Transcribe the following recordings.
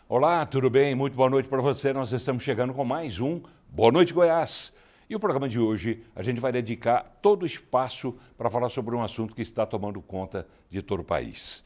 Olá, tudo bem? Muito boa noite para você. Nós estamos chegando com mais um Boa Noite Goiás. E o programa de hoje a gente vai dedicar todo o espaço para falar sobre um assunto que está tomando conta de todo o país.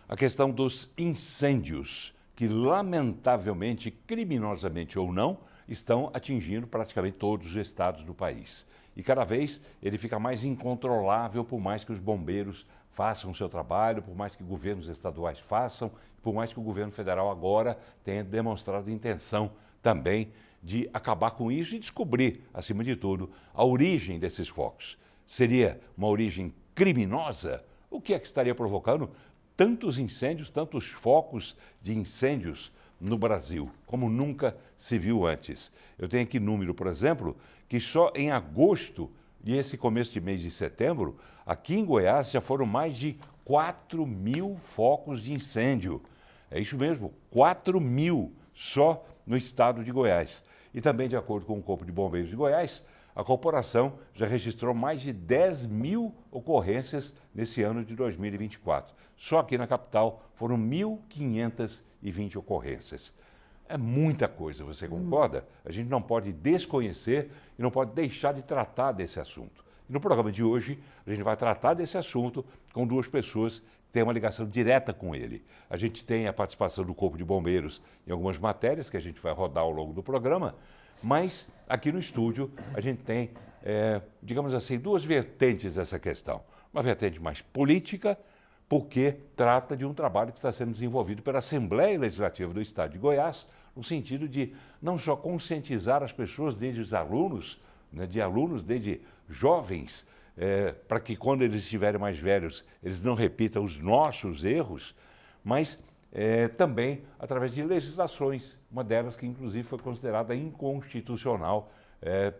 A questão dos incêndios, que lamentavelmente, criminosamente ou não, estão atingindo praticamente todos os estados do país. E cada vez ele fica mais incontrolável, por mais que os bombeiros façam o seu trabalho, por mais que governos estaduais façam, por mais que o governo federal agora tenha demonstrado intenção também de acabar com isso e descobrir, acima de tudo, a origem desses focos. Seria uma origem criminosa? O que é que estaria provocando tantos incêndios, tantos focos de incêndios no Brasil, como nunca se viu antes? Eu tenho aqui número, por exemplo, que só em agosto e esse começo de mês de setembro, aqui em Goiás já foram mais de 4.000 focos de incêndio. É isso mesmo, 4.000 só no estado de Goiás. E também, de acordo com o Corpo de Bombeiros de Goiás, a corporação já registrou mais de 10.000 ocorrências nesse ano de 2024. Só aqui na capital foram 1.520 ocorrências. É muita coisa, você concorda? A gente não pode desconhecer e não pode deixar de tratar desse assunto. E no programa de hoje, a gente vai tratar desse assunto com duas pessoas que têm uma ligação direta com ele. A gente tem a participação do Corpo de Bombeiros em algumas matérias que a gente vai rodar ao longo do programa, mas aqui no estúdio a gente tem, digamos assim, duas vertentes dessa questão. Uma vertente mais política, porque trata de um trabalho que está sendo desenvolvido pela Assembleia Legislativa do Estado de Goiás, no sentido de não só conscientizar as pessoas, desde os alunos, né, desde jovens, para que quando eles estiverem mais velhos, eles não repitam os nossos erros, mas também através de legislações, uma delas que inclusive foi considerada inconstitucional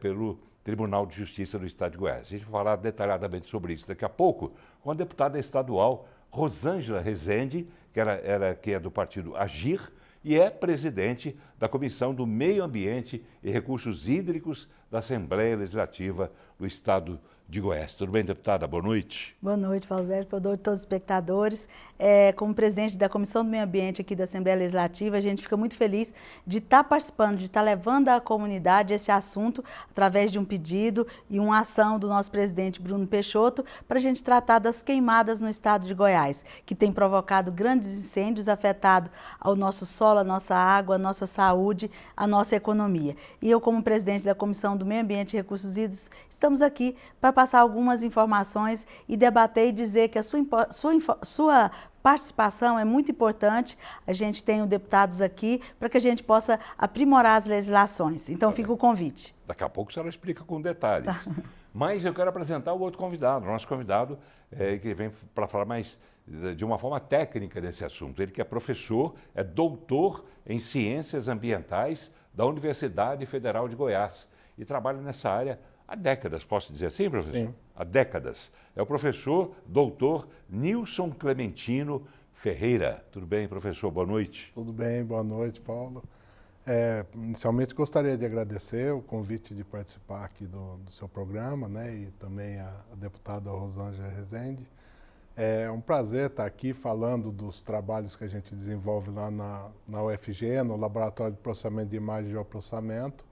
pelo Tribunal de Justiça do Estado de Goiás. A gente vai falar detalhadamente sobre isso daqui a pouco com a deputada estadual Rosângela Rezende, que é do partido Agir, e é presidente da Comissão do Meio Ambiente e Recursos Hídricos da Assembleia Legislativa do Estado de Goiás. Tudo bem, deputada? Boa noite. Boa noite, Paulo Sérgio, boa noite a todos os espectadores. Como presidente da Comissão do Meio Ambiente aqui da Assembleia Legislativa, a gente fica muito feliz de estar participando, de estar levando à comunidade esse assunto através de um pedido e uma ação do nosso presidente Bruno Peixoto para a gente tratar das queimadas no estado de Goiás, que tem provocado grandes incêndios, afetado ao nosso solo, a nossa água, a nossa saúde, a nossa economia. E eu, como presidente da Comissão do Meio Ambiente e Recursos Hídricos, estamos aqui para passar algumas informações e debater e dizer que a sua participação é muito importante. A gente tem deputados aqui para que a gente possa aprimorar as legislações. Então fica o convite. Daqui a pouco a senhora explica com detalhes. Tá. Mas eu quero apresentar o outro convidado, o nosso convidado, que vem para falar mais de uma forma técnica desse assunto. Ele que é professor, é doutor em Ciências Ambientais da Universidade Federal de Goiás e trabalha nessa área há décadas, posso dizer assim, professor? Sim. Há décadas. É o professor doutor Nilson Clementino Ferreira. Tudo bem, professor? Boa noite. Tudo bem, boa noite, Paulo. Inicialmente gostaria de agradecer o convite de participar aqui do seu programa, né, e também a deputada Rosângela Rezende. É um prazer estar aqui falando dos trabalhos que a gente desenvolve lá na UFG, no Laboratório de Processamento de Imagem e Geoprocessamento,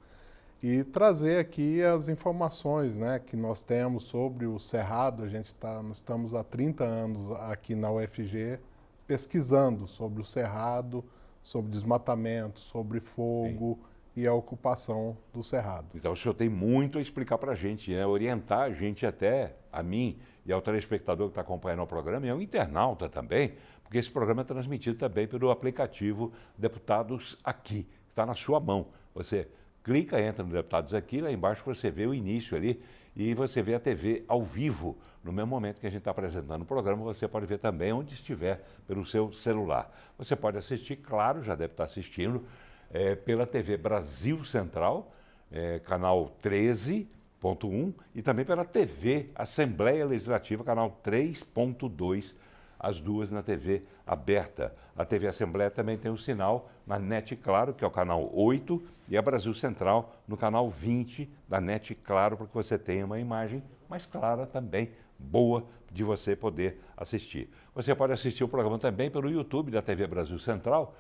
e trazer aqui as informações, né, que nós temos sobre o Cerrado. Nós estamos há 30 anos aqui na UFG pesquisando sobre o Cerrado, sobre desmatamento, sobre fogo. Sim. E a ocupação do Cerrado. Então o senhor tem muito a explicar para a gente, né? Orientar a gente, até a mim e ao telespectador que está acompanhando o programa, e ao internauta também, porque esse programa é transmitido também pelo aplicativo Deputados Aqui, que está na sua mão. Você clica, entra no Deputados Aqui, lá embaixo você vê o início ali e você vê a TV ao vivo. No mesmo momento que a gente está apresentando o programa, você pode ver também onde estiver pelo seu celular. Você pode assistir, claro, já deve estar assistindo, pela TV Brasil Central, canal 13.1, e também pela TV Assembleia Legislativa, canal 3.2, as duas na TV aberta. A TV Assembleia também tem um sinal na NET Claro, que é o canal 8, e a Brasil Central no canal 20 da NET Claro, para que você tenha uma imagem mais clara também, boa, de você poder assistir. Você pode assistir o programa também pelo YouTube da TV Brasil Central,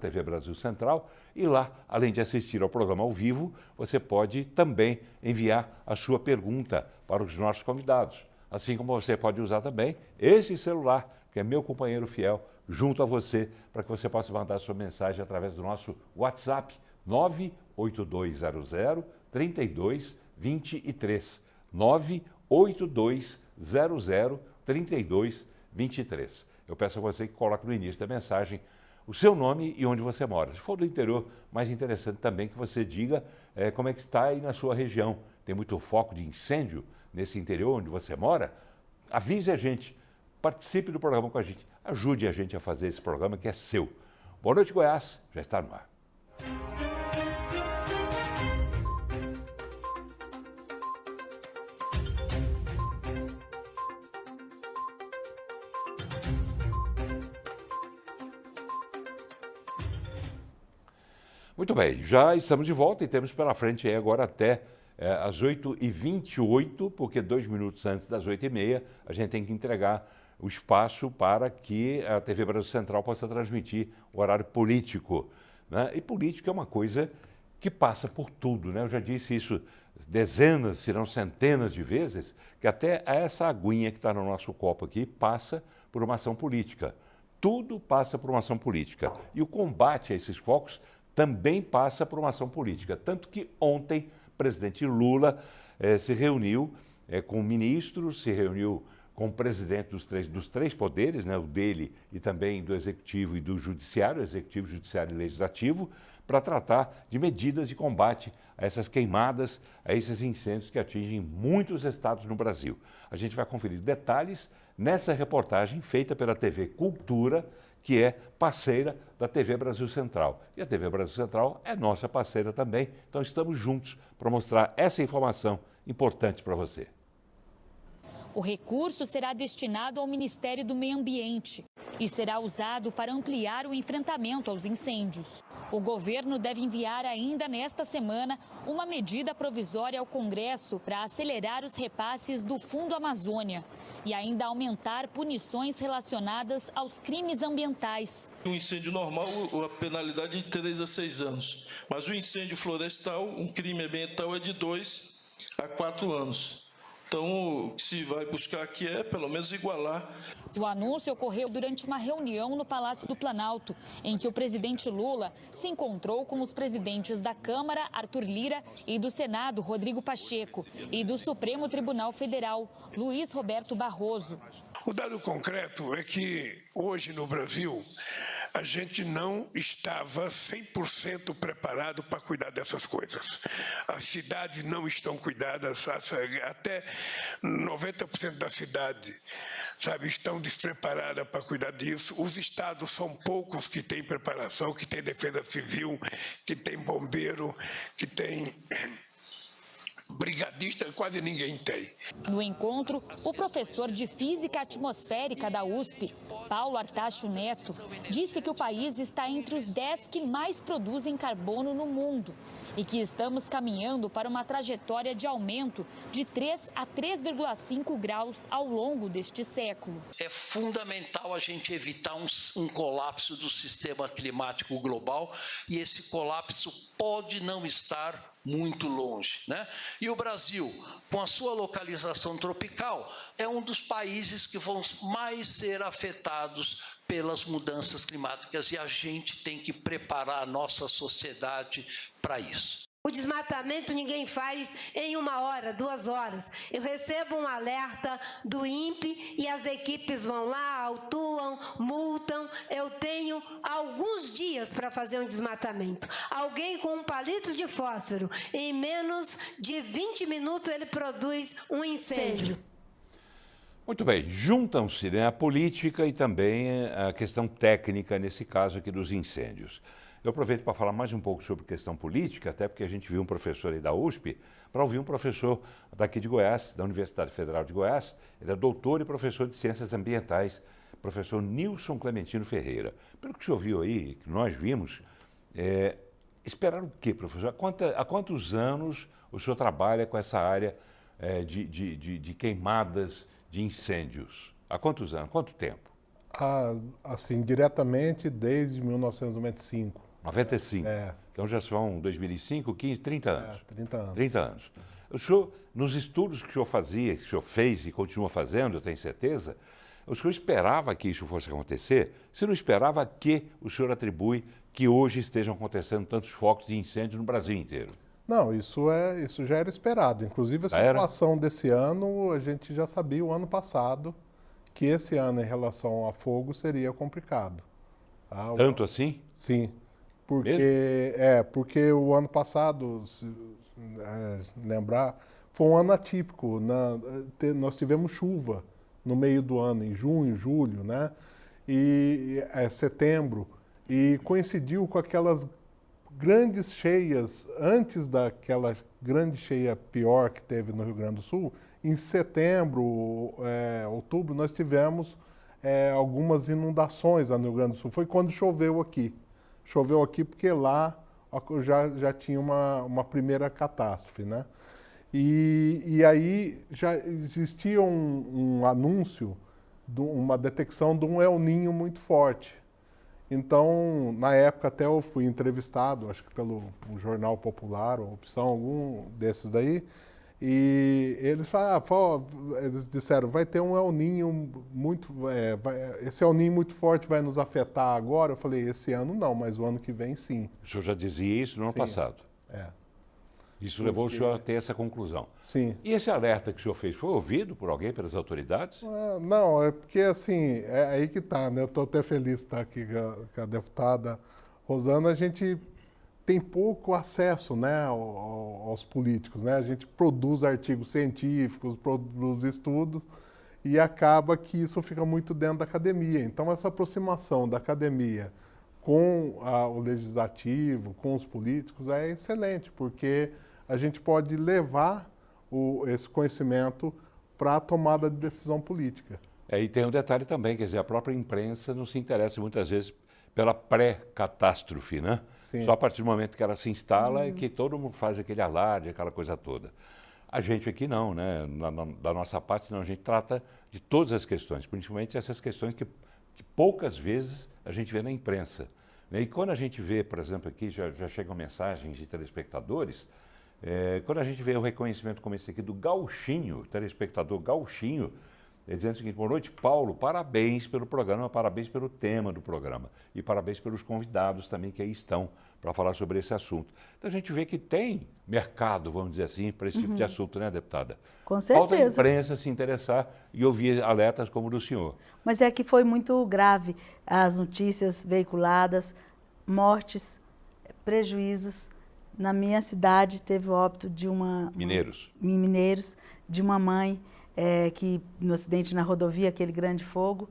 @TV Brasil Central, e lá, além de assistir ao programa ao vivo, você pode também enviar a sua pergunta para os nossos convidados. Assim como você pode usar também esse celular, que é meu companheiro fiel, junto a você, para que você possa mandar sua mensagem através do nosso WhatsApp, 98200-3223. 98200-3223. Eu peço a você que coloque no início da mensagem o seu nome e onde você mora. Se for do interior, mais interessante também que você diga como é que está aí na sua região. Tem muito foco de incêndio nesse interior onde você mora? Avise a gente, participe do programa com a gente, ajude a gente a fazer esse programa que é seu. Boa noite, Goiás, já está no ar. Muito bem, já estamos de volta e temos pela frente aí agora até às 8h28, porque 2 minutos antes das 8h30 a gente tem que entregar o espaço para que a TV Brasil Central possa transmitir o horário político, né? E político é uma coisa que passa por tudo, né? Eu já disse isso dezenas, se não centenas de vezes, que até essa aguinha que está no nosso copo aqui passa por uma ação política. Tudo passa por uma ação política. E o combate a esses focos também passa por uma ação política. Tanto que ontem o presidente Lula se reuniu com ministros, se reuniu com o presidente dos três poderes, né, o dele e também do Executivo e do Judiciário, Executivo, Judiciário e Legislativo, para tratar de medidas de combate a essas queimadas, a esses incêndios que atingem muitos estados no Brasil. A gente vai conferir detalhes nessa reportagem feita pela TV Cultura, que é parceira da TV Brasil Central. E a TV Brasil Central é nossa parceira também, então estamos juntos para mostrar essa informação importante para você. O recurso será destinado ao Ministério do Meio Ambiente e será usado para ampliar o enfrentamento aos incêndios. O governo deve enviar ainda nesta semana uma medida provisória ao Congresso para acelerar os repasses do Fundo Amazônia e ainda aumentar punições relacionadas aos crimes ambientais. Um incêndio normal, a penalidade é de 3 a 6 anos. Mas o incêndio florestal, um crime ambiental, é de 2 a 4 anos. Então, o que se vai buscar aqui é, pelo menos, igualar. O anúncio ocorreu durante uma reunião no Palácio do Planalto, em que o presidente Lula se encontrou com os presidentes da Câmara, Arthur Lira, e do Senado, Rodrigo Pacheco, e do Supremo Tribunal Federal, Luiz Roberto Barroso. O dado concreto é que, hoje no Brasil, a gente não estava 100% preparado para cuidar dessas coisas. As cidades não estão cuidadas, até 90% da cidade, estão despreparadas para cuidar disso. Os estados são poucos que têm preparação, que têm defesa civil, que têm bombeiro, que têm brigadista, quase ninguém tem. No encontro, o professor de Física Atmosférica da USP, Paulo Artacho Neto, disse que o país está entre os 10 que mais produzem carbono no mundo e que estamos caminhando para uma trajetória de aumento de 3 a 3,5 graus ao longo deste século. É fundamental a gente evitar um colapso do sistema climático global e esse colapso pode não estar muito longe, né? E o Brasil, com a sua localização tropical, é um dos países que vão mais ser afetados pelas mudanças climáticas e a gente tem que preparar a nossa sociedade para isso. O desmatamento ninguém faz em 1 hora, 2 horas. Eu recebo um alerta do INPE e as equipes vão lá, autuam, multam. Eu tenho alguns dias para fazer um desmatamento. Alguém com um palito de fósforo, em menos de 20 minutos ele produz um incêndio. Muito bem, juntam-se, né, a política e também a questão técnica, nesse caso aqui dos incêndios. Eu aproveito para falar mais um pouco sobre questão política, até porque a gente viu um professor aí da USP, para ouvir um professor daqui de Goiás, da Universidade Federal de Goiás. Ele é doutor e professor de Ciências Ambientais, professor Nilson Clementino Ferreira. Pelo que o senhor viu aí, que nós vimos, esperar o quê, professor? Há quantos anos o senhor trabalha com essa área de queimadas, de incêndios? Há quantos anos? Quanto tempo? Assim, diretamente desde 1995. 95. É. Então já são 2005, 15, 30 anos. 30 anos. 30 anos. O senhor, nos estudos que o senhor fazia, que o senhor fez e continua fazendo, eu tenho certeza, o senhor esperava que isso fosse acontecer? Se não esperava, a que o senhor atribui que hoje estejam acontecendo tantos focos de incêndio no Brasil inteiro? Não, isso já era esperado. Inclusive, a situação desse ano, a gente já sabia o ano passado que esse ano, em relação a fogo, seria complicado. Tá? Tanto assim? Sim. Porque o ano passado, se lembrar, foi um ano atípico. Nós tivemos chuva no meio do ano, em junho, julho, né? E setembro, e coincidiu com aquelas grandes cheias, antes daquela grande cheia pior que teve no Rio Grande do Sul. Em setembro, outubro, nós tivemos algumas inundações lá no Rio Grande do Sul. Foi quando choveu aqui. Choveu aqui porque lá já tinha uma primeira catástrofe, né? E aí já existia um anúncio, uma detecção de um El Niño muito forte. Então, na época até eu fui entrevistado, acho que pelo Jornal Popular, ou Opção, algum desses daí, e eles falaram, eles disseram, vai ter um El Niño muito, esse El Niño muito forte vai nos afetar agora? Eu falei, esse ano não, mas o ano que vem sim. O senhor já dizia isso no ano passado? Isso levou o senhor a ter essa conclusão? Sim. E esse alerta que o senhor fez, foi ouvido por alguém, pelas autoridades? Não, é porque assim, é aí que está, né? Eu estou até feliz de estar aqui com a deputada Rosana. A gente tem pouco acesso, né, aos políticos, né? A gente produz artigos científicos, produz estudos e acaba que isso fica muito dentro da academia. Então, essa aproximação da academia com o legislativo, com os políticos, é excelente, porque a gente pode levar esse conhecimento para a tomada de decisão política. E tem um detalhe também, quer dizer, a própria imprensa não se interessa muitas vezes pela pré-catástrofe, né? Sim. Só a partir do momento que ela se instala é que todo mundo faz aquele alarde, aquela coisa toda. A gente aqui não, né? Da nossa parte não, a gente trata de todas as questões, principalmente essas questões que poucas vezes a gente vê na imprensa. E quando a gente vê, por exemplo, aqui já chegam mensagens de telespectadores, quando a gente vê um reconhecimento como esse aqui do Gauchinho, telespectador Gauchinho, dizendo o seguinte, boa noite, Paulo, parabéns pelo programa, parabéns pelo tema do programa e parabéns pelos convidados também que aí estão para falar sobre esse assunto. Então a gente vê que tem mercado, vamos dizer assim, para esse tipo de assunto, né, deputada? Com certeza. Falta a imprensa se interessar e ouvir alertas como o do senhor. Mas é que foi muito grave as notícias veiculadas, mortes, prejuízos. Na minha cidade teve o óbito de Mineiros, de uma mãe que no acidente na rodovia, aquele grande fogo,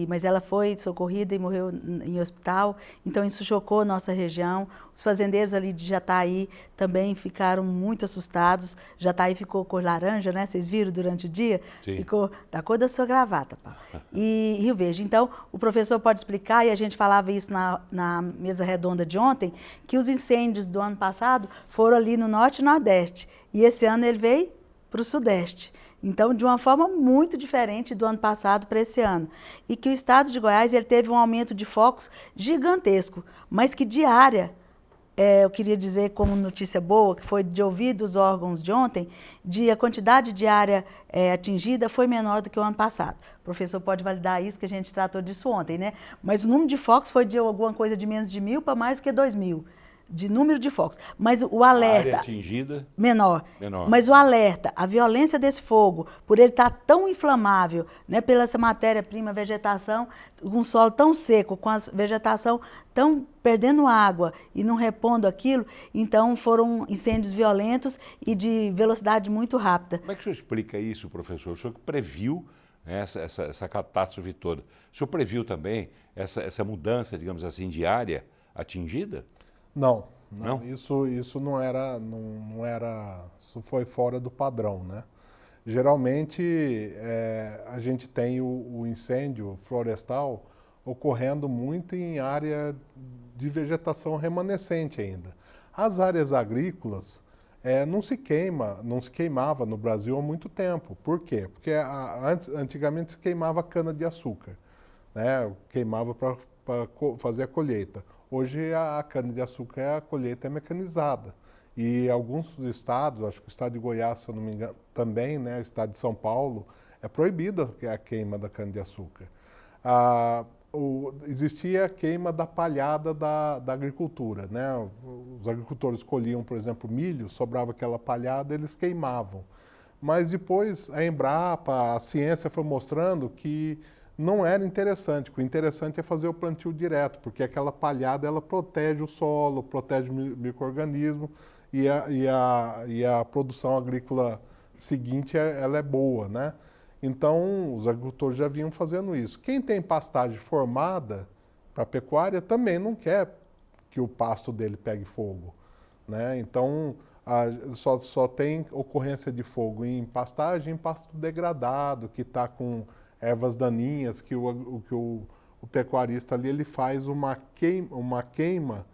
mas ela foi socorrida e morreu em hospital, então isso chocou a nossa região. Os fazendeiros ali de Jataí também ficaram muito assustados. Jataí ficou cor laranja, né? Vocês viram durante o dia? Sim. Ficou da cor da sua gravata, pá. E Rio Verde. Então, o professor pode explicar, e a gente falava isso na mesa redonda de ontem, que os incêndios do ano passado foram ali no Norte e Nordeste, e esse ano ele veio para o Sudeste. Então, de uma forma muito diferente do ano passado para esse ano. E que o estado de Goiás ele teve um aumento de focos gigantesco, mas que de área, eu queria dizer como notícia boa, que foi de ouvir dos órgãos de ontem, a quantidade de área atingida foi menor do que o ano passado. O professor pode validar isso, que a gente tratou disso ontem, né? Mas o número de focos foi de alguma coisa de menos de 1.000 para mais do que 2.000. De número de focos, mas o alerta... A área atingida? Menor. Mas o alerta, a violência desse fogo, por ele estar tão inflamável, né, pela essa matéria-prima, vegetação, com um solo tão seco, com a vegetação tão perdendo água e não repondo aquilo, então foram incêndios violentos e de velocidade muito rápida. Como é que o senhor explica isso, professor? O senhor que previu essa catástrofe toda. O senhor previu também essa mudança, digamos assim, de área atingida? Não. Não? Isso não era, isso foi fora do padrão, né? Geralmente a gente tem o incêndio florestal ocorrendo muito em área de vegetação remanescente ainda. As áreas agrícolas, não se queimava no Brasil há muito tempo. Por quê? Porque antigamente se queimava cana-de-açúcar, né? Queimava para fazer a colheita. Hoje a cana-de-açúcar, a colheita é mecanizada. E alguns estados, acho que o estado de Goiás, se eu não me engano, também, né, o estado de São Paulo, é proibida a queima da cana-de-açúcar. Existia a queima da palhada da agricultura, né? Os agricultores colhiam, por exemplo, milho, sobrava aquela palhada, eles queimavam. Mas depois a Embrapa, a ciência foi mostrando que não era interessante. O interessante é fazer o plantio direto, porque aquela palhada ela protege o solo, protege o micro-organismo e a produção agrícola seguinte ela é boa, né? Então, os agricultores já vinham fazendo isso. Quem tem pastagem formada para pecuária também não quer que o pasto dele pegue fogo, né? Então, só tem ocorrência de fogo em pastagem, em pasto degradado, que está com ervas daninhas, que o pecuarista ali ele faz uma queima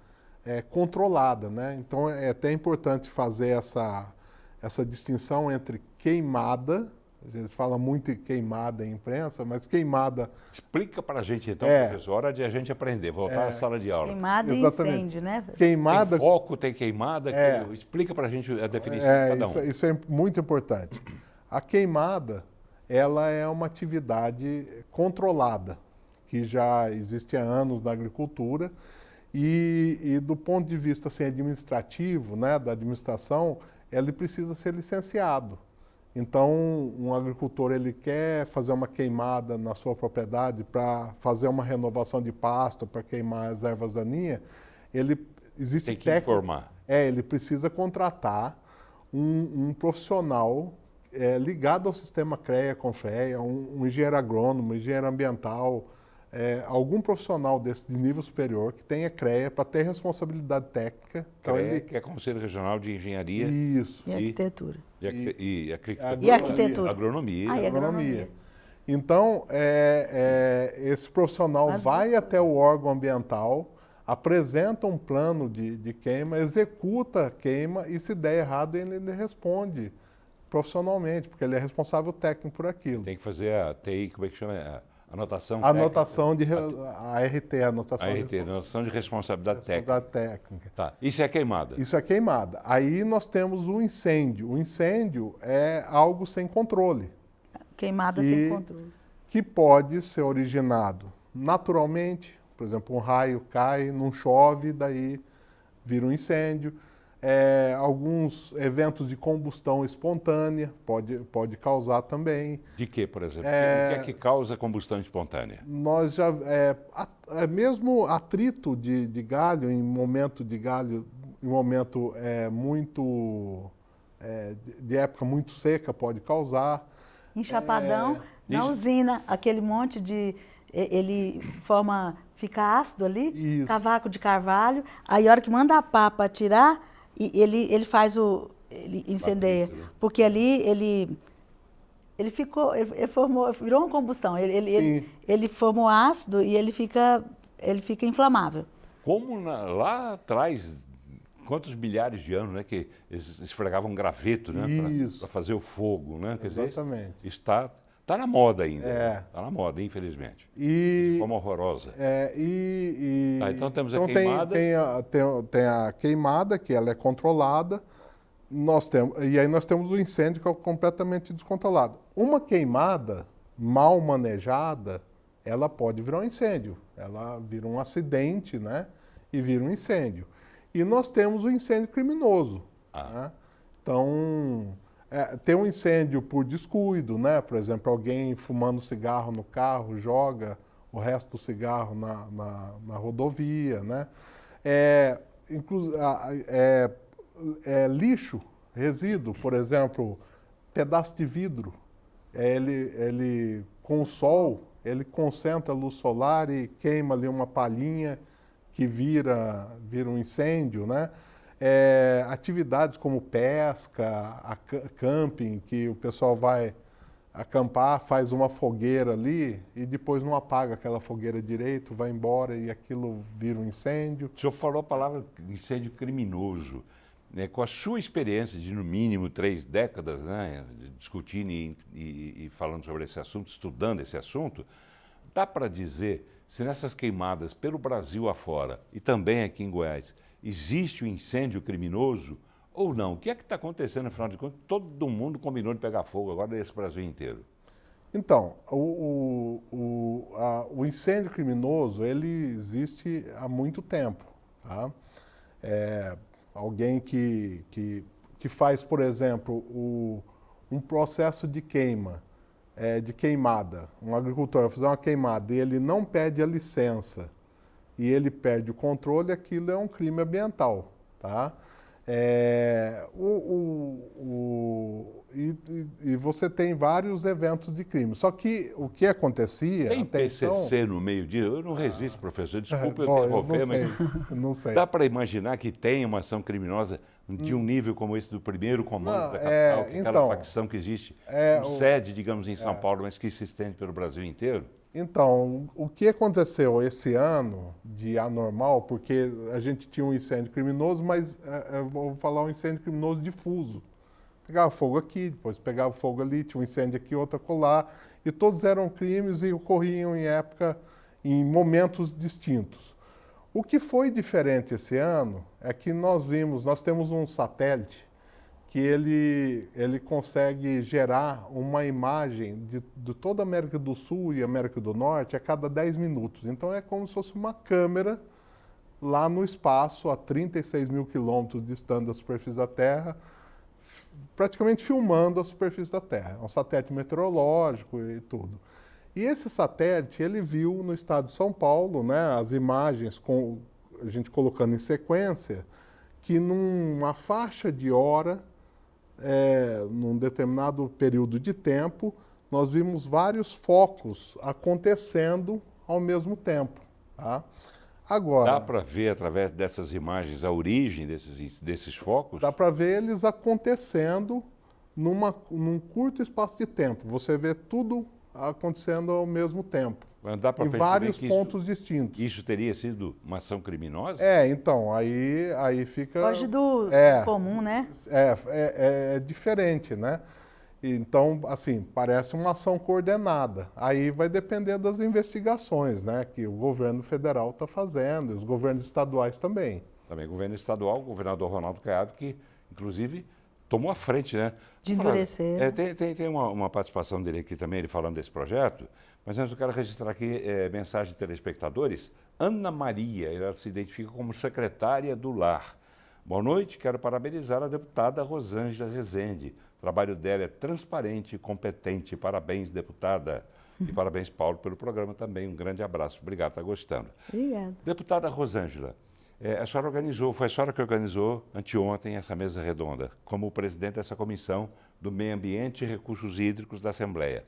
controlada, né? Então, é até importante fazer essa distinção entre queimada. A gente fala muito em queimada em imprensa, mas queimada... Explica para a gente, então, professor, hora de a gente aprender, voltar à sala de aula. Queimada e incêndio, né? Queimada... Tem foco, tem queimada, explica para a gente a definição de cada um. Isso é muito importante. A queimada, ela é uma atividade controlada, que já existe há anos na agricultura, e do ponto de vista assim, administrativo, né, da administração, ele precisa ser licenciado. Então, um agricultor ele quer fazer uma queimada na sua propriedade para fazer uma renovação de pasto, para queimar as ervas daninhas, tem que informar. Ele precisa contratar um profissional ligado ao sistema CREA-CONFREA, um engenheiro agrônomo, um engenheiro ambiental, algum profissional de nível superior que tenha CREA para ter responsabilidade técnica. CREA, que é Conselho Regional de Engenharia. Isso. E Arquitetura. E Arquitetura. Agronomia. Então, esse profissional vai até o órgão ambiental, apresenta um plano de queima, executa a queima e se der errado ele responde profissionalmente, porque ele é responsável técnico por aquilo. Tem que fazer a TI, como é que chama? Anotação anotação de responsabilidade técnica. Tá. Isso é queimada. Isso é queimada. Aí nós temos o incêndio. O incêndio é algo sem controle. Queimada sem controle. Que pode ser originado naturalmente, por exemplo, um raio cai, não chove, daí vira um incêndio. Alguns eventos de combustão espontânea pode causar também. De que, por exemplo? O que é que causa combustão espontânea? Nós já mesmo atrito de galho em momento muito de época muito seca pode causar. Em Chapadão, na usina, aquele monte de ele fica ácido ali, Isso. cavaco de carvalho. Aí a hora que manda a pá para tirar, ele faz ele incendeia, porque ali ele virou uma combustão, ele formou ácido e ele fica inflamável. Como lá atrás, quantos milhares de anos, né, que eles esfregavam graveto, né, para fazer o fogo, né? Quer Exatamente. dizer, está na moda ainda. Está na moda, infelizmente. De forma horrorosa. Então temos a queimada. Tem a queimada, que ela é controlada. E aí nós temos o incêndio, que é completamente descontrolado. Uma queimada mal manejada, ela pode virar um incêndio. Ela vira um acidente, né? E vira um incêndio. E nós temos o incêndio criminoso. Né? Então, tem um incêndio por descuido, né? Por exemplo, alguém fumando cigarro no carro, joga o resto do cigarro na rodovia, né? Lixo, resíduo, por exemplo, pedaço de vidro, ele com o sol, ele concentra a luz solar e queima ali uma palhinha que vira um incêndio, né? Atividades como pesca, camping, que o pessoal vai acampar, faz uma fogueira ali e depois não apaga aquela fogueira direito, vai embora e aquilo vira um incêndio. O senhor falou a palavra incêndio criminoso. né, com a sua experiência de, no mínimo, 3 décadas, né, discutindo e falando sobre esse assunto, estudando esse assunto, dá para dizer se nessas queimadas pelo Brasil afora e também aqui em Goiás existe um incêndio criminoso ou não? O que é que está acontecendo, afinal de contas? Todo mundo combinou de pegar fogo agora nesse Brasil inteiro. Então, o incêndio criminoso, ele existe há muito tempo, tá? Alguém que faz, por exemplo, um processo de queimada, um agricultor vai fazer uma queimada e ele não pede a licença e ele perde o controle, aquilo é um crime ambiental, tá? E você tem vários eventos de crime. Só que o que acontecia... Tem até PCC então, no meio disso? Eu não resisto, professor. Desculpe eu bom, interromper, mas não sei. dá para imaginar que tem uma ação criminosa de um nível como esse do primeiro comando da capital, que é aquela facção que existe, sede, digamos, em São Paulo, mas que se estende pelo Brasil inteiro? Então, o que aconteceu esse ano de anormal, porque a gente tinha um incêndio criminoso, mas eu vou falar um incêndio criminoso difuso. Pegava fogo aqui, depois pegava fogo ali, tinha um incêndio aqui, outro acolá, e todos eram crimes e ocorriam em momentos distintos. O que foi diferente esse ano é que nós temos um satélite que ele consegue gerar uma imagem de toda a América do Sul e América do Norte a cada 10 minutos. Então é como se fosse uma câmera lá no espaço, a 36 mil quilômetros distante da superfície da Terra, praticamente filmando a superfície da Terra. É um satélite meteorológico e tudo. E esse satélite, ele viu no estado de São Paulo, né, as imagens, a gente colocando em sequência, que numa faixa de hora, num determinado período de tempo, nós vimos vários focos acontecendo ao mesmo tempo. Tá? Agora, dá para ver, através dessas imagens, a origem desses focos? Dá para ver eles acontecendo num curto espaço de tempo. Você vê tudo acontecendo ao mesmo tempo. Mas dá para em vários pontos distintos. Isso teria sido uma ação criminosa? Então, aí fica... Foge do comum, né? É diferente, né? Então, assim, parece uma ação coordenada. Aí vai depender das investigações, né? Que o governo federal está fazendo, e os governos estaduais também. Também o governo estadual, o governador Ronaldo Caiado, que, inclusive, tomou a frente, né? De endurecer. Tem uma participação dele aqui também, ele falando desse projeto, mas antes eu quero registrar aqui mensagem de telespectadores. Ana Maria, ela se identifica como secretária do Lar. Boa noite, quero parabenizar a deputada Rosângela Rezende. O trabalho dela é transparente e competente. Parabéns, deputada. E parabéns, Paulo, pelo programa também. Um grande abraço. Obrigado, está gostando. Obrigada. Deputada Rosângela, a senhora foi a senhora que organizou anteontem essa mesa redonda, como presidente dessa comissão do Meio Ambiente e Recursos Hídricos da Assembleia.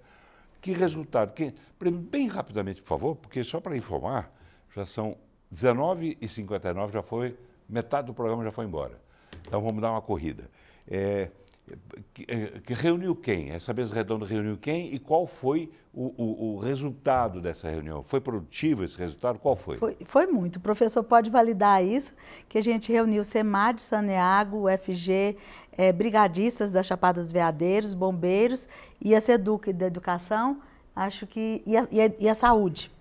Que resultado? Bem rapidamente, por favor, porque só para informar, já são 19h59, metade do programa já foi embora. Então vamos dar uma corrida. Que reuniu quem? Essa mesa redonda reuniu quem e qual foi o resultado dessa reunião? Foi produtivo esse resultado? Qual foi? Foi muito. O professor pode validar isso, que a gente reuniu SEMAD, Saneago, UFG, brigadistas da Chapada dos Veadeiros, bombeiros e a SEDUC da Educação, acho que e a saúde.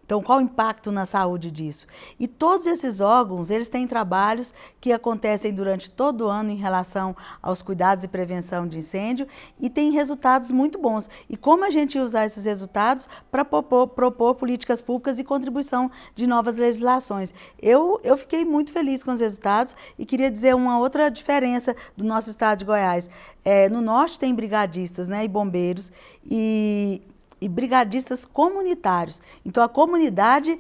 Então, qual o impacto na saúde disso? E todos esses órgãos, eles têm trabalhos que acontecem durante todo o ano em relação aos cuidados e prevenção de incêndio e tem resultados muito bons. E como a gente usar esses resultados para propor políticas públicas e contribuição de novas legislações. Eu fiquei muito feliz com os resultados e queria dizer uma outra diferença do nosso estado de Goiás. No norte tem brigadistas, né, e bombeiros e brigadistas comunitários. Então, a comunidade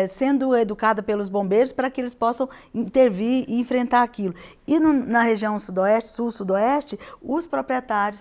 sendo educada pelos bombeiros para que eles possam intervir e enfrentar aquilo. E na região sudoeste, sul-sudoeste, os proprietários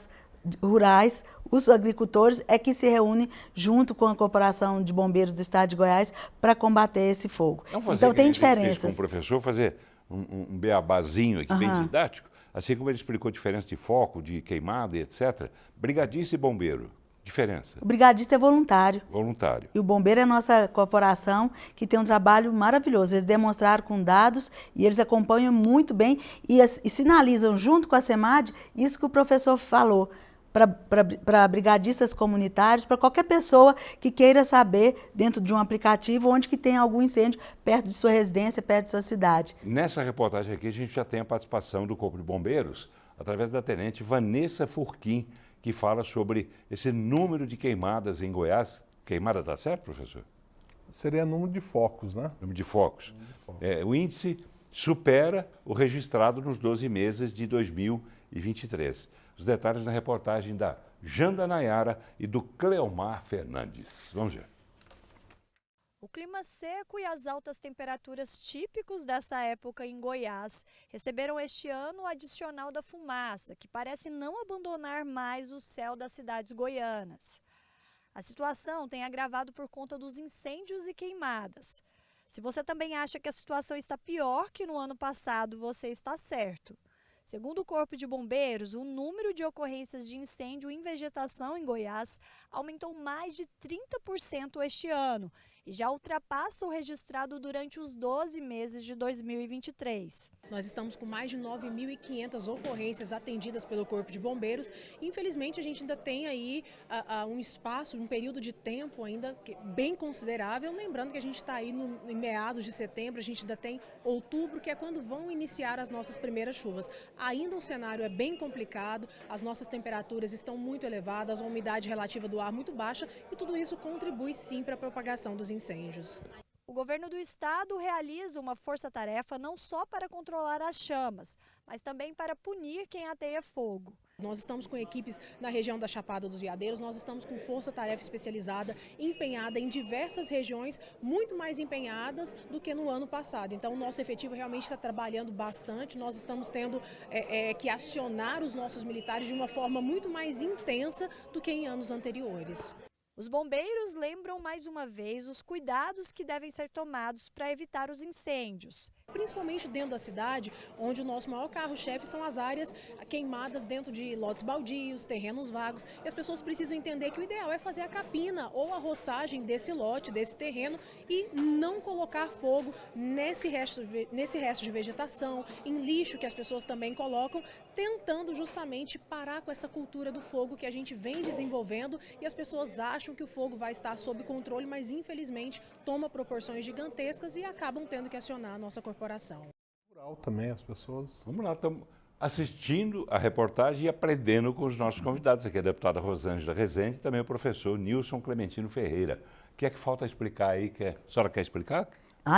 rurais, os agricultores que se reúnem junto com a Corporação de Bombeiros do Estado de Goiás para combater esse fogo. Então, tem diferenças. Com o professor, fazer um beabazinho aqui, bem didático, assim como ele explicou a diferença de foco, de queimada e etc. Brigadista e bombeiro. Diferença. O brigadista é voluntário. Voluntário. E o bombeiro é a nossa corporação que tem um trabalho maravilhoso. Eles demonstraram com dados e eles acompanham muito bem e sinalizam junto com a SEMAD isso que o professor falou para brigadistas comunitários, para qualquer pessoa que queira saber dentro de um aplicativo onde que tem algum incêndio perto de sua residência, perto de sua cidade. Nessa reportagem aqui a gente já tem a participação do Corpo de Bombeiros através da tenente Vanessa Furquim, que fala sobre esse número de queimadas em Goiás. Queimada está certo, professor? Seria número de focos, né? Número de focos. O índice supera o registrado nos 12 meses de 2023. Os detalhes na reportagem da Janda Nayara e do Cleomar Fernandes. Vamos ver. O clima seco e as altas temperaturas típicos dessa época em Goiás receberam este ano o adicional da fumaça, que parece não abandonar mais o céu das cidades goianas. A situação tem agravado por conta dos incêndios e queimadas. Se você também acha que a situação está pior que no ano passado, você está certo. Segundo o Corpo de Bombeiros, o número de ocorrências de incêndio em vegetação em Goiás aumentou mais de 30% este ano e já ultrapassa o registrado durante os 12 meses de 2023. Nós estamos com mais de 9.500 ocorrências atendidas pelo Corpo de Bombeiros. Infelizmente, a gente ainda tem aí um espaço, um período de tempo ainda bem considerável. Lembrando que a gente está aí em meados de setembro, a gente ainda tem outubro, que é quando vão iniciar as nossas primeiras chuvas. Ainda o cenário é bem complicado, as nossas temperaturas estão muito elevadas, a umidade relativa do ar muito baixa e tudo isso contribui sim para a propagação dos incêndios. O governo do estado realiza uma força-tarefa não só para controlar as chamas, mas também para punir quem ateia fogo. Nós estamos com equipes na região da Chapada dos Veadeiros, nós estamos com força-tarefa especializada, empenhada em diversas regiões, muito mais empenhadas do que no ano passado. Então, o nosso efetivo realmente está trabalhando bastante, nós estamos tendo que acionar os nossos militares de uma forma muito mais intensa do que em anos anteriores. Os bombeiros lembram mais uma vez os cuidados que devem ser tomados para evitar os incêndios. Principalmente dentro da cidade, onde o nosso maior carro-chefe são as áreas queimadas dentro de lotes baldios, terrenos vagos. E as pessoas precisam entender que o ideal é fazer a capina ou a roçagem desse lote, desse terreno e não colocar fogo nesse resto de vegetação, em lixo que as pessoas também colocam, tentando justamente parar com essa cultura do fogo que a gente vem desenvolvendo e as pessoas acham que o fogo vai estar sob controle, mas infelizmente toma proporções gigantescas e acabam tendo que acionar a nossa corporação. Também as pessoas. Vamos lá, estamos assistindo a reportagem e aprendendo com os nossos convidados. Aqui a deputada Rosângela Rezende e também o professor Nilson Clementino Ferreira. O que é que falta explicar aí? A senhora quer explicar?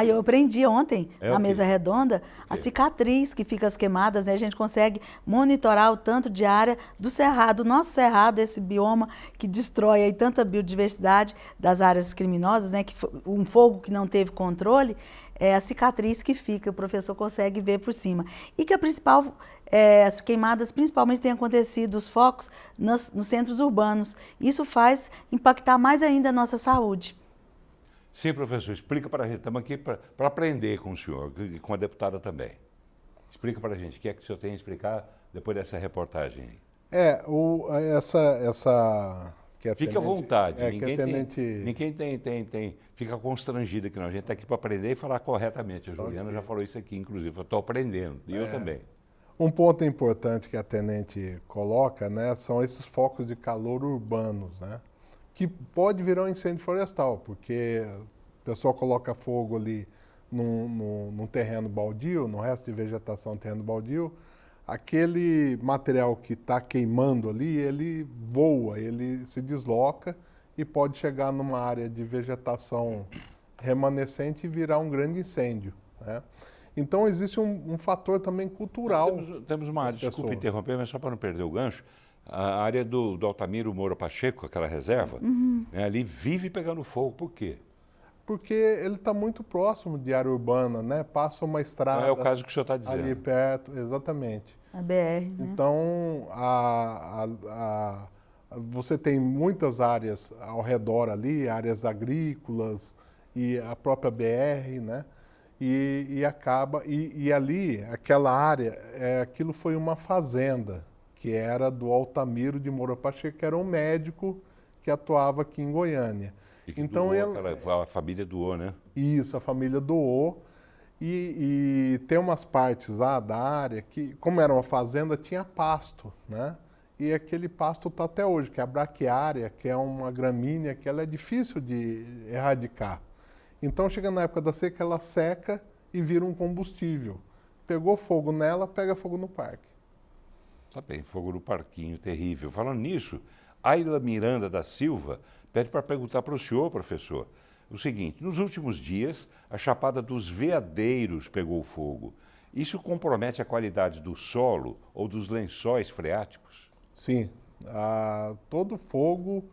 Eu aprendi ontem, na mesa redonda, a cicatriz que fica as queimadas, né? A gente consegue monitorar o tanto de área do cerrado, nosso cerrado, esse bioma que destrói aí tanta biodiversidade das áreas criminosas, né? Um fogo que não teve controle, é a cicatriz que fica, o professor consegue ver por cima. E que as queimadas principalmente têm acontecido, os focos, nos centros urbanos. Isso faz impactar mais ainda a nossa saúde. Sim, professor, explica para a gente. Estamos aqui para aprender com o senhor e com a deputada também. Explica para a gente o que é que o senhor tem a explicar depois dessa reportagem aí. Fique à vontade, ninguém fica constrangido aqui não. A gente está aqui para aprender e falar corretamente. A Juliana já falou isso aqui, inclusive. Eu estou aprendendo, e eu também. Um ponto importante que a tenente coloca, né, são esses focos de calor urbanos, né? Que pode virar um incêndio florestal, porque o pessoal coloca fogo ali num terreno baldio, no resto de vegetação terreno baldio, aquele material que está queimando ali, ele voa, ele se desloca e pode chegar numa área de vegetação remanescente e virar um grande incêndio, né? Então existe um fator também cultural. Temos uma área, desculpe interromper, mas só para não perder o gancho, a área do Altamiro Moura Pacheco, aquela reserva, né, ali vive pegando fogo. Por quê? Porque ele está muito próximo de área urbana, né? Passa uma estrada. É o caso que o senhor está dizendo. Ali perto, exatamente. A BR, né? Então, você tem muitas áreas ao redor ali, áreas agrícolas e a própria BR, né? E ali, aquela área, aquilo foi uma fazenda, que era do Altamiro de Moura Pacheco, que era um médico que atuava aqui em Goiânia. E que então doou, a família doou, né? Isso, a família doou. E tem umas partes lá da área que, como era uma fazenda, tinha pasto, né? E aquele pasto está até hoje, que é a braquiária, que é uma gramínea que ela é difícil de erradicar. Então, chega na época da seca, ela seca e vira um combustível. Pegou fogo nela, pega fogo no parque. Tá bem, fogo no parquinho, terrível. Falando nisso, Ayla Miranda da Silva pede para perguntar para o senhor, professor, o seguinte: nos últimos dias, a Chapada dos Veadeiros pegou fogo. Isso compromete a qualidade do solo ou dos lençóis freáticos? Sim, todo fogo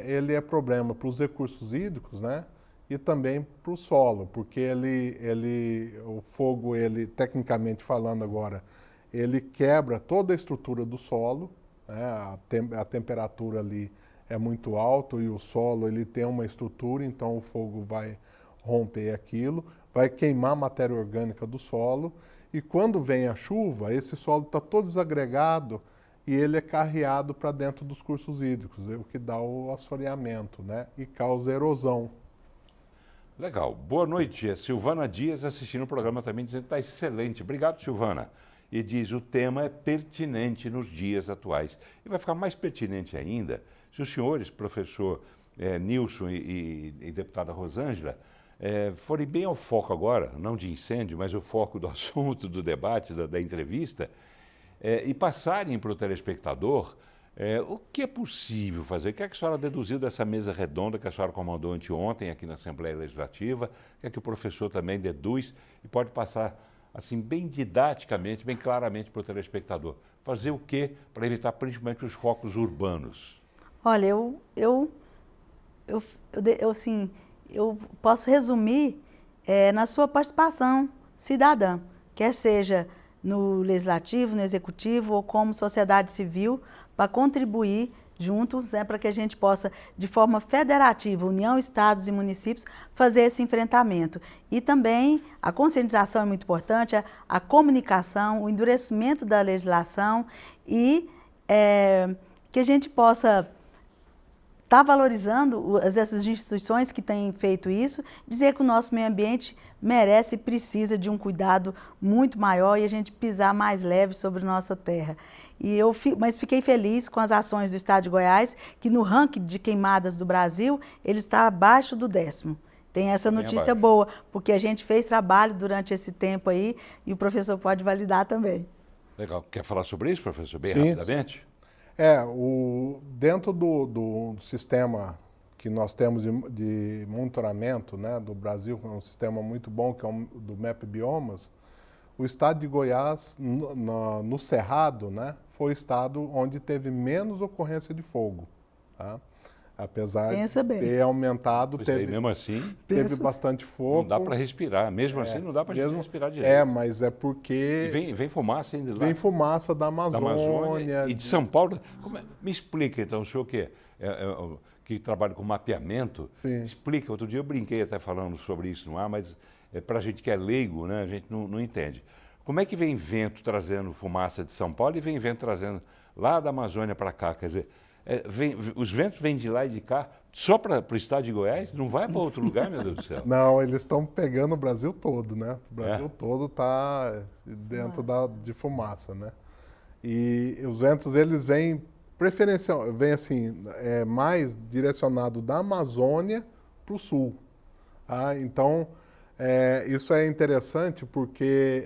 ele é problema para os recursos hídricos, né? E também para o solo, porque o fogo, tecnicamente falando agora, ele quebra toda a estrutura do solo, né? A temperatura ali é muito alta e o solo ele tem uma estrutura, então o fogo vai romper aquilo, vai queimar a matéria orgânica do solo, e quando vem a chuva, esse solo está todo desagregado e ele é carreado para dentro dos cursos hídricos, o que dá o assoreamento, né? E causa erosão. Legal. Boa noite. É Silvana Dias assistindo o programa também, dizendo que está excelente. Obrigado, Silvana. E diz: o tema é pertinente nos dias atuais. E vai ficar mais pertinente ainda se os senhores, professor Nilson e deputada Rosângela, forem bem ao foco agora, não de incêndio, mas o foco do assunto, do debate, da entrevista, e passarem para o telespectador o que é possível fazer. O que é que a senhora deduziu dessa mesa redonda que a senhora comandou anteontem aqui na Assembleia Legislativa? O que é que o professor também deduz e pode passar assim bem didaticamente, bem claramente para o telespectador? Fazer o quê para evitar principalmente os focos urbanos? Olha, eu posso resumir na sua participação cidadã, quer seja no Legislativo, no Executivo ou como sociedade civil, para contribuir juntos, né, para que a gente possa, de forma federativa, União, Estados e municípios, fazer esse enfrentamento. E também a conscientização é muito importante, a comunicação, o endurecimento da legislação e que a gente possa estar valorizando essas instituições que têm feito isso, dizer que o nosso meio ambiente merece e precisa de um cuidado muito maior e a gente pisar mais leve sobre nossa terra. Mas fiquei feliz com as ações do Estado de Goiás, que no ranking de queimadas do Brasil, ele está abaixo do 10º. Tem essa notícia boa, porque a gente fez trabalho durante esse tempo aí e o professor pode validar também. Legal. Quer falar sobre isso, professor, bem Sim, rapidamente? Dentro do sistema que nós temos de monitoramento, né, do Brasil, é um sistema muito bom, que é do MAP Biomas, o estado de Goiás, no Cerrado, né, foi o estado onde teve menos ocorrência de fogo. Tá? Apesar de ter aumentado, mesmo assim, teve bastante fogo. Não dá para respirar, mesmo assim não dá para respirar direito. Mas é porque... Vem fumaça ainda lá. Vem fumaça da Amazônia. E de São Paulo. Me explica então, o senhor que trabalha com mapeamento, Sim. Explica. Outro dia eu brinquei até falando sobre isso no ar, mas para a gente que é leigo, né, a gente não entende. Como é que vem vento trazendo fumaça de São Paulo e vem vento trazendo lá da Amazônia para cá? Quer dizer, os ventos vêm de lá e de cá só para o estado de Goiás? Não vai para outro lugar, meu Deus do céu? Não, eles estão pegando o Brasil todo, né? O Brasil todo está dentro de fumaça, né? E os ventos, eles vêm assim, mais direcionado da Amazônia para o sul. Tá? Então, isso é interessante porque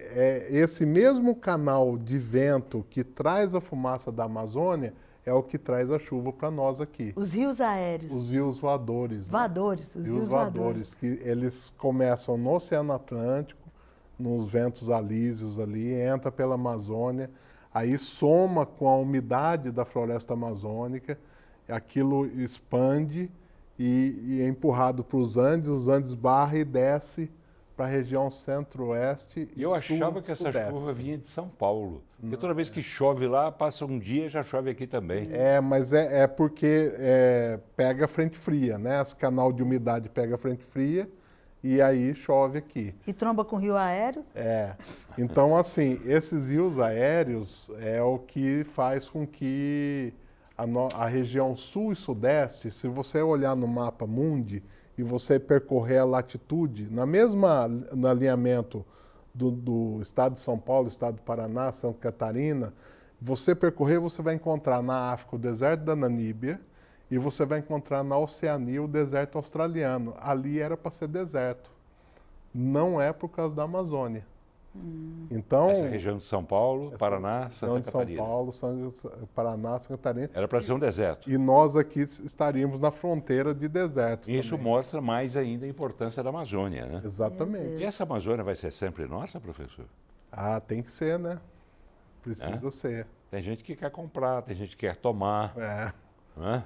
esse mesmo canal de vento que traz a fumaça da Amazônia é o que traz a chuva para nós aqui. Os rios aéreos. Os rios voadores. Voadores. Né? Os rios voadores, que eles começam no Oceano Atlântico, nos ventos alísios ali, entra pela Amazônia, aí soma com a umidade da floresta amazônica, aquilo expande e é empurrado para os Andes barra e desce para a região centro-oeste e eu achava que essa sudeste. chuva vinha de São Paulo. Porque toda vez que chove lá, passa um dia e já chove aqui também. Mas é porque pega frente fria, né? Esse canal de umidade pega frente fria e aí chove aqui. E tromba com rio aéreo? Então, assim, esses rios aéreos é o que faz com que a região sul e sudeste, se você olhar no mapa mundi e você percorrer a latitude, no alinhamento do estado de São Paulo, estado do Paraná, Santa Catarina, você percorrer, você vai encontrar na África o deserto da Namíbia e você vai encontrar na Oceania o deserto australiano. Ali era para ser deserto. Não é por causa da Amazônia. Então, essa região de São Paulo, Paraná, Santa Catarina. São Paulo, Paraná, Santa Catarina. Era para ser um deserto. E nós aqui estaríamos na fronteira de desertos. Isso também. mostra mais ainda a importância da Amazônia, né? Exatamente. E essa Amazônia vai ser sempre nossa, professor? Ah, tem que ser, né? Precisa ser. Tem gente que quer comprar, tem gente que quer tomar.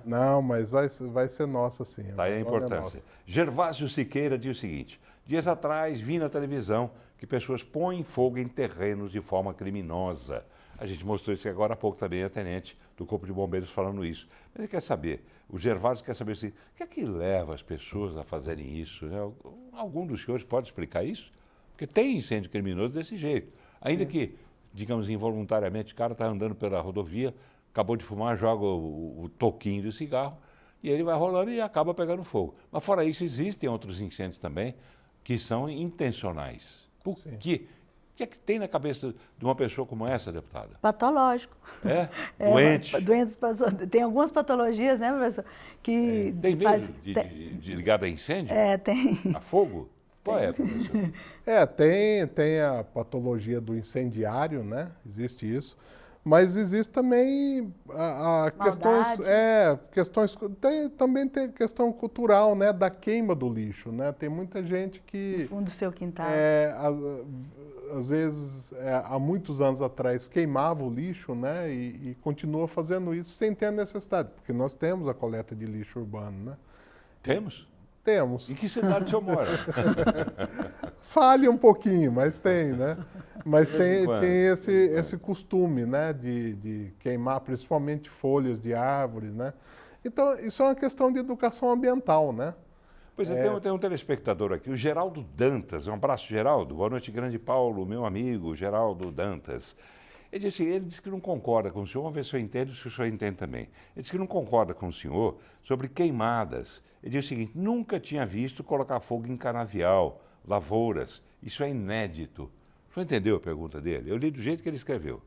Não, mas vai ser nossa, sim. Tá aí a importância. Gervásio Siqueira diz o seguinte: dias atrás vi na televisão que pessoas põem fogo em terrenos de forma criminosa. A gente mostrou isso agora há pouco também, a tenente do Corpo de Bombeiros falando isso. Mas ele quer saber, o Gervásio quer saber assim, o que é que leva as pessoas a fazerem isso? Algum dos senhores pode explicar isso? Porque tem incêndio criminoso desse jeito. Ainda que, digamos, involuntariamente, o cara está andando pela rodovia, acabou de fumar, joga o toquinho do cigarro, e ele vai rolando e acaba pegando fogo. Mas fora isso, existem outros incêndios também que são intencionais. Por quê? O que é que tem na cabeça de uma pessoa como essa, deputada? Patológico. Doente. Tem algumas patologias, né, professor? Que tem mesmo de ligada a incêndio? Tem. A fogo? Qual é, professor? Tem a patologia do incendiário, né? Existe isso. Mas existe também questões. Também tem questão cultural, né? Da queima do lixo, né? Tem muita gente que. No fundo do seu quintal. Às vezes, há muitos anos atrás, queimava o lixo, né? E continua fazendo isso sem ter a necessidade, porque nós temos a coleta de lixo urbano, né? Temos? Temos. Em que cidade o senhor mora? Falha um pouquinho, mas tem, né? Mas tem esse costume, né? De queimar principalmente folhas de árvores, né? Então, isso é uma questão de educação ambiental, né? Pois é, tem um telespectador aqui, o Geraldo Dantas. Um abraço, Geraldo. Boa noite, grande Paulo, meu amigo, Geraldo Dantas. Ele disse que não concorda com o senhor, vamos ver se eu entendo, se o senhor entende também. Ele disse que não concorda com o senhor sobre queimadas. Ele diz o seguinte, nunca tinha visto colocar fogo em canavial, lavouras. Isso é inédito. O senhor entendeu a pergunta dele? Eu li do jeito que ele escreveu.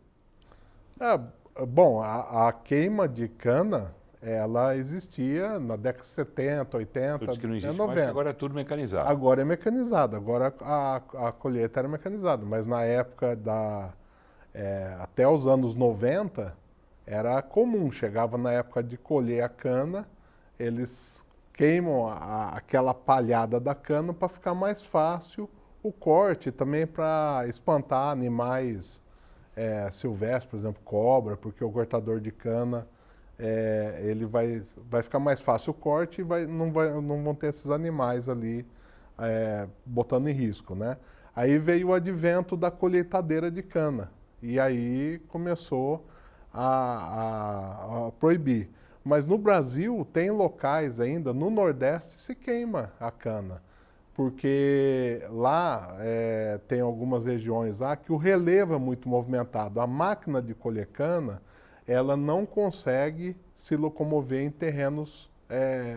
Bom, a queima de cana, ela existia na década de 70, 80, Eu disse que não existe 90. mais, que agora é tudo mecanizado. Agora é mecanizado, agora a colheita era mecanizada, mas na época até os anos 90, era comum, chegava na época de colher a cana, eles queimam aquela palhada da cana para ficar mais fácil o corte, também para espantar animais silvestres, por exemplo, cobra, porque o cortador de cana, ele vai ficar mais fácil o corte e não vão ter esses animais ali botando em risco, né? Aí veio o advento da colheitadeira de cana. E aí começou a proibir. Mas no Brasil tem locais ainda, no Nordeste se queima a cana, porque lá tem algumas regiões lá que o relevo é muito movimentado. A máquina de colher cana, ela não consegue se locomover em terrenos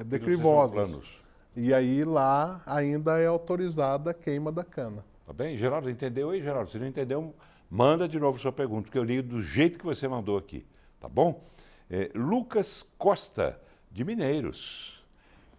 declivosos. E aí lá ainda é autorizada a queima da cana. Tá bem? Geraldo, entendeu aí, Geraldo? Se não entendeu, manda de novo sua pergunta, porque eu li do jeito que você mandou aqui, tá bom? Lucas Costa, de Mineiros,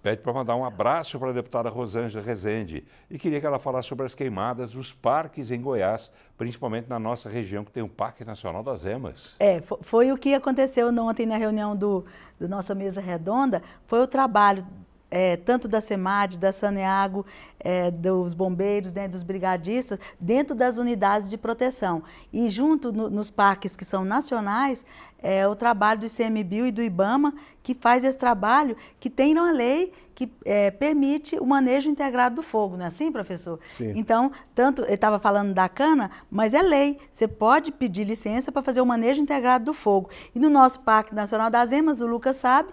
pede para mandar um abraço para a deputada Rosângela Rezende e queria que ela falasse sobre as queimadas dos parques em Goiás, principalmente na nossa região que tem o Parque Nacional das Emas. Foi o que aconteceu ontem na reunião do nossa mesa redonda, foi o trabalho tanto da SEMAD, da Saneago, dos bombeiros, né, dos brigadistas, dentro das unidades de proteção. E junto nos parques que são nacionais, o trabalho do ICMBio e do IBAMA, que faz esse trabalho, que tem uma lei que permite o manejo integrado do fogo, não é assim, professor? Sim. Então, tanto ele estava falando da cana, mas é lei. Você pode pedir licença para fazer o manejo integrado do fogo. E no nosso Parque Nacional das Emas, o Lucas sabe,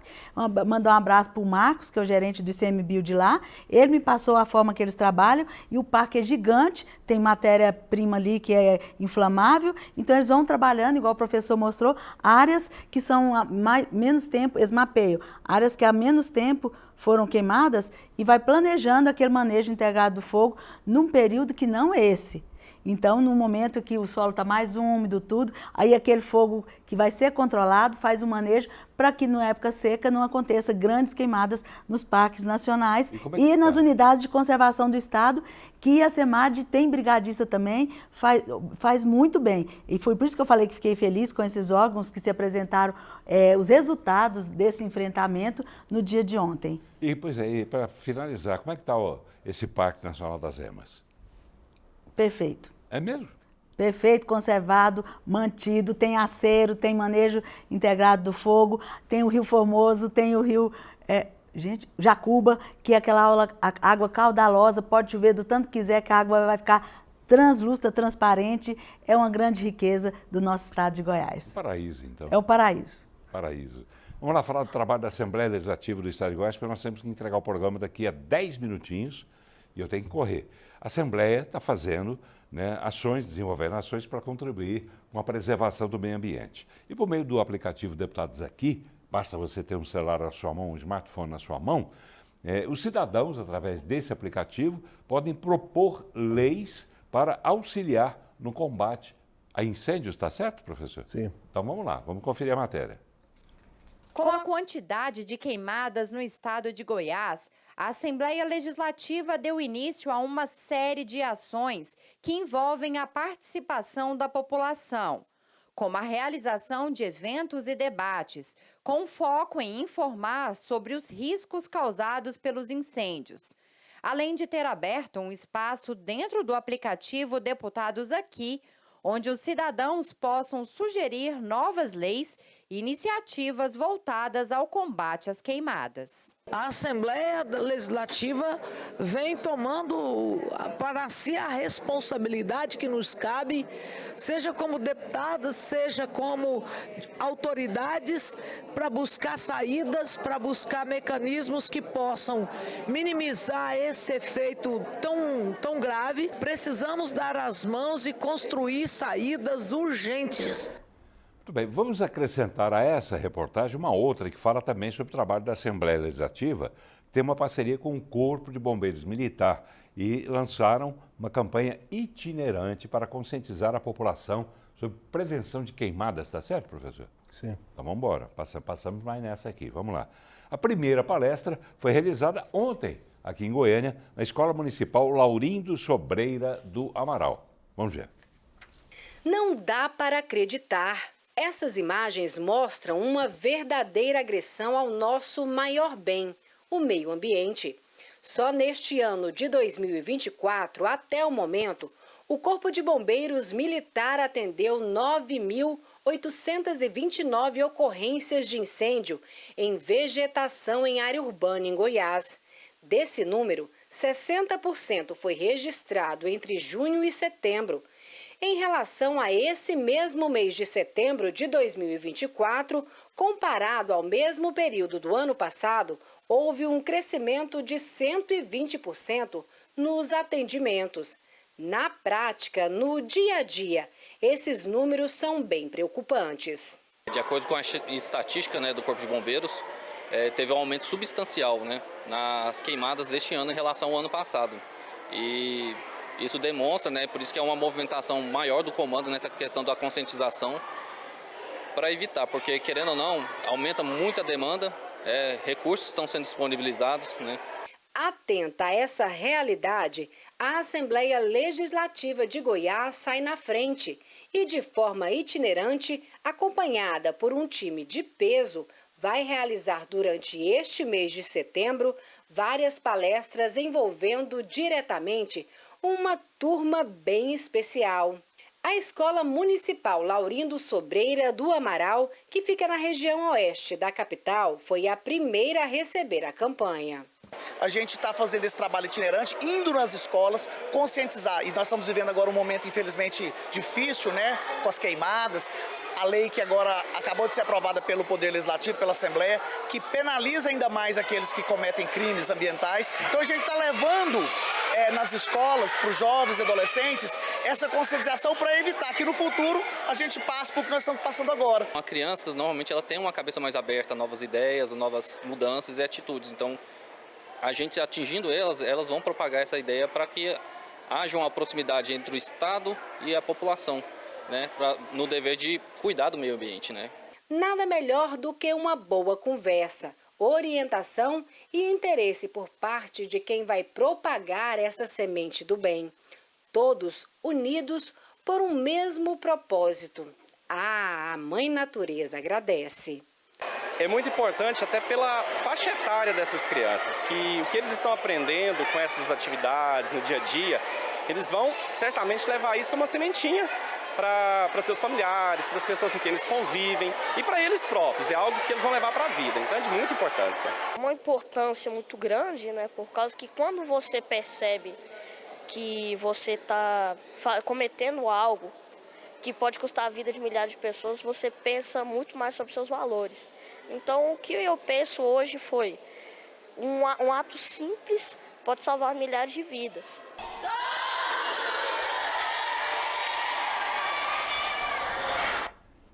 mandar um abraço para o Marcos, que é o gerente do ICMBio de lá. Ele me passou a forma que eles trabalham e o parque é gigante, tem matéria-prima ali que é inflamável, então eles vão trabalhando, igual o professor mostrou, áreas que são menos tempo, eles mapeiam, áreas que há menos tempo foram queimadas e vai planejando aquele manejo integrado do fogo num período que não é esse. Então, no momento que o solo está mais úmido, tudo, aí aquele fogo que vai ser controlado faz o manejo para que na época seca não aconteça grandes queimadas nos parques nacionais e nas unidades de conservação do Estado, que a SEMAD tem brigadista também, faz muito bem. E foi por isso que eu falei que fiquei feliz com esses órgãos que se apresentaram os resultados desse enfrentamento no dia de ontem. E, pois é, para finalizar, como é que está esse Parque Nacional das Emas? Perfeito. É mesmo? Perfeito, conservado, mantido, tem acero, tem manejo integrado do fogo, tem o Rio Formoso, tem o Rio Jacuba, que é aquela água caudalosa, pode chover do tanto que quiser, que a água vai ficar translúcida, transparente, é uma grande riqueza do nosso estado de Goiás. Paraíso, então. É o paraíso. Paraíso. Vamos lá falar do trabalho da Assembleia Legislativa do Estado de Goiás, porque nós temos que entregar o programa daqui a 10 minutinhos e eu tenho que correr. A Assembleia está fazendo desenvolvendo ações para contribuir com a preservação do meio ambiente. E por meio do aplicativo Deputados Aqui, basta você ter um celular na sua mão, um smartphone na sua mão, os cidadãos, através desse aplicativo, podem propor leis para auxiliar no combate a incêndios, está certo, professor? Sim. Então vamos lá, vamos conferir a matéria. Com a quantidade de queimadas no estado de Goiás, a Assembleia Legislativa deu início a uma série de ações que envolvem a participação da população, como a realização de eventos e debates, com foco em informar sobre os riscos causados pelos incêndios. Além de ter aberto um espaço dentro do aplicativo Deputados Aqui, onde os cidadãos possam sugerir novas leis e iniciativas voltadas ao combate às queimadas. A Assembleia Legislativa vem tomando para si a responsabilidade que nos cabe, seja como deputadas, seja como autoridades, para buscar saídas, para buscar mecanismos que possam minimizar esse efeito tão grave. Precisamos dar as mãos e construir saídas urgentes. Muito bem, vamos acrescentar a essa reportagem uma outra que fala também sobre o trabalho da Assembleia Legislativa, que tem uma parceria com o Corpo de Bombeiros Militar e lançaram uma campanha itinerante para conscientizar a população sobre prevenção de queimadas, está certo, professor? Sim. Então vamos embora, passamos mais nessa aqui, vamos lá. A primeira palestra foi realizada ontem, aqui em Goiânia, na Escola Municipal Laurindo Sobreira do Amaral. Vamos ver. Não dá para acreditar. Essas imagens mostram uma verdadeira agressão ao nosso maior bem, o meio ambiente. Só neste ano de 2024, até o momento, o Corpo de Bombeiros Militar atendeu 9.829 ocorrências de incêndio em vegetação em área urbana em Goiás. Desse número, 60% foi registrado entre junho e setembro. Em relação a esse mesmo mês de setembro de 2024, comparado ao mesmo período do ano passado, houve um crescimento de 120% nos atendimentos. Na prática, no dia a dia, esses números são bem preocupantes. De acordo com a estatística do Corpo de Bombeiros, teve um aumento substancial nas queimadas deste ano em relação ao ano passado. E isso demonstra, por isso que é uma movimentação maior do comando nessa questão da conscientização para evitar, porque querendo ou não, aumenta muito a demanda, recursos estão sendo disponibilizados. Atenta a essa realidade, a Assembleia Legislativa de Goiás sai na frente e, de forma itinerante, acompanhada por um time de peso, vai realizar durante este mês de setembro várias palestras envolvendo diretamente uma turma bem especial. A Escola Municipal Laurindo Sobreira do Amaral, que fica na região oeste da capital, foi a primeira a receber a campanha. A gente está fazendo esse trabalho itinerante, indo nas escolas, conscientizar. E nós estamos vivendo agora um momento, infelizmente, difícil, né? Com as queimadas. A lei que agora acabou de ser aprovada pelo Poder Legislativo, pela Assembleia, que penaliza ainda mais aqueles que cometem crimes ambientais. Então a gente está levando nas escolas, para os jovens e adolescentes, essa conscientização para evitar que no futuro a gente passe por o que nós estamos passando agora. Uma criança, normalmente, ela tem uma cabeça mais aberta a novas ideias, novas mudanças e atitudes. Então, a gente atingindo elas vão propagar essa ideia para que haja uma proximidade entre o Estado e a população, né, no dever de cuidar do meio ambiente, né? Nada melhor do que uma boa conversa, orientação e interesse por parte de quem vai propagar essa semente do bem. Todos unidos por um mesmo propósito. A Mãe Natureza agradece. É muito importante até pela faixa etária dessas crianças, que o que eles estão aprendendo com essas atividades no dia a dia, eles vão certamente levar isso como uma sementinha para seus familiares, para as pessoas com quem eles convivem e para eles próprios. É algo que eles vão levar para a vida, então é de muita importância. Uma importância muito grande, né? Por causa que quando você percebe que você está cometendo algo que pode custar a vida de milhares de pessoas, você pensa muito mais sobre seus valores. Então, o que eu penso hoje foi um ato simples pode salvar milhares de vidas.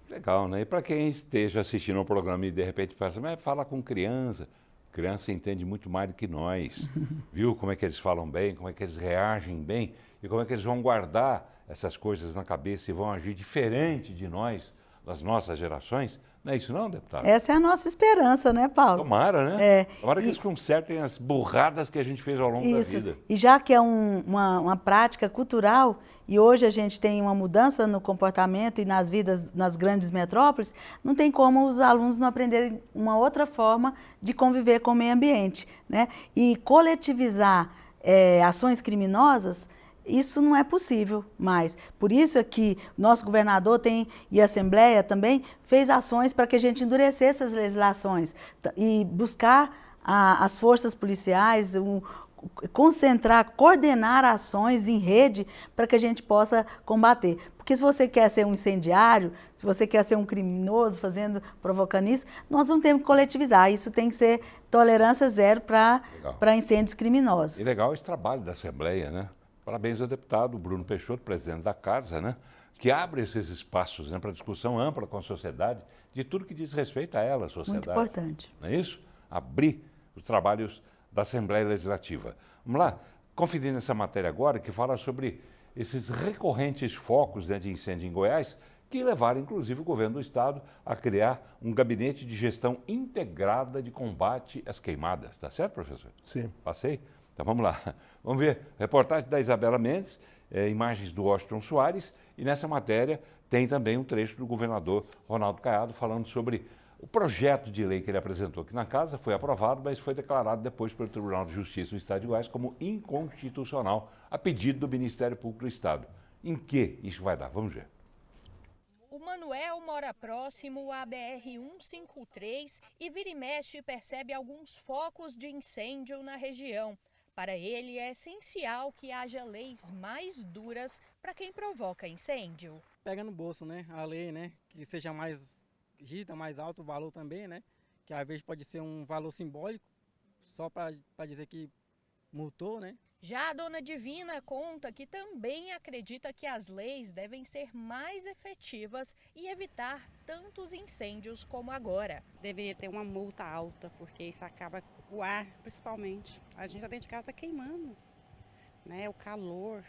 Legal, né? E para quem esteja assistindo ao programa e de repente pensa, mas fala com criança. Criança entende muito mais do que nós. Viu como é que eles falam bem, como é que eles reagem bem e como é que eles vão guardar essas coisas na cabeça e vão agir diferente de nós, das nossas gerações. Não é isso não, deputado? Essa é a nossa esperança, né, Paulo? Tomara, né? Tomara que eles consertem as burradas que a gente fez ao longo da vida. E já que é uma prática cultural, e hoje a gente tem uma mudança no comportamento e nas vidas nas grandes metrópoles, não tem como os alunos não aprenderem uma outra forma de conviver com o meio ambiente, né? E coletivizar ações criminosas, isso não é possível mais. Por isso é que nosso governador e a Assembleia também fez ações para que a gente endurecesse as legislações e buscar as forças policiais, concentrar, coordenar ações em rede para que a gente possa combater. Porque se você quer ser um incendiário, se você quer ser um criminoso provocando isso, nós não temos que coletivizar. Isso tem que ser tolerância zero para incêndios criminosos. E legal esse trabalho da Assembleia, né? Parabéns ao deputado Bruno Peixoto, presidente da Casa, né? Que abre esses espaços, né, para discussão ampla com a sociedade de tudo que diz respeito a ela, a sociedade. Muito importante. Não é isso? Abrir os trabalhos da Assembleia Legislativa. Vamos lá, conferir nessa matéria agora que fala sobre esses recorrentes focos, né, de incêndio em Goiás que levaram, inclusive, o governo do estado a criar um gabinete de gestão integrada de combate às queimadas. Tá certo, professor? Sim. Passei? Então vamos lá. Vamos ver. Reportagem da Isabela Mendes, imagens do Washington Soares, e nessa matéria tem também um trecho do governador Ronaldo Caiado falando sobre o projeto de lei que ele apresentou aqui na casa. Foi aprovado, mas foi declarado depois pelo Tribunal de Justiça do Estado de Goiás como inconstitucional, a pedido do Ministério Público do Estado. Em que isso vai dar? Vamos ver. O Manuel mora próximo à BR-153 e vira e mexe percebe alguns focos de incêndio na região. Para ele, é essencial que haja leis mais duras para quem provoca incêndio. Pega no bolso, né? A lei, né? Que seja mais rígida, mais alto o valor também, né? Que às vezes pode ser um valor simbólico, só para dizer que multou, né? Já a dona Divina conta que também acredita que as leis devem ser mais efetivas e evitar tantos incêndios como agora. Deveria ter uma multa alta, porque isso acaba o ar, principalmente. A gente está dentro de casa queimando, né? O calor,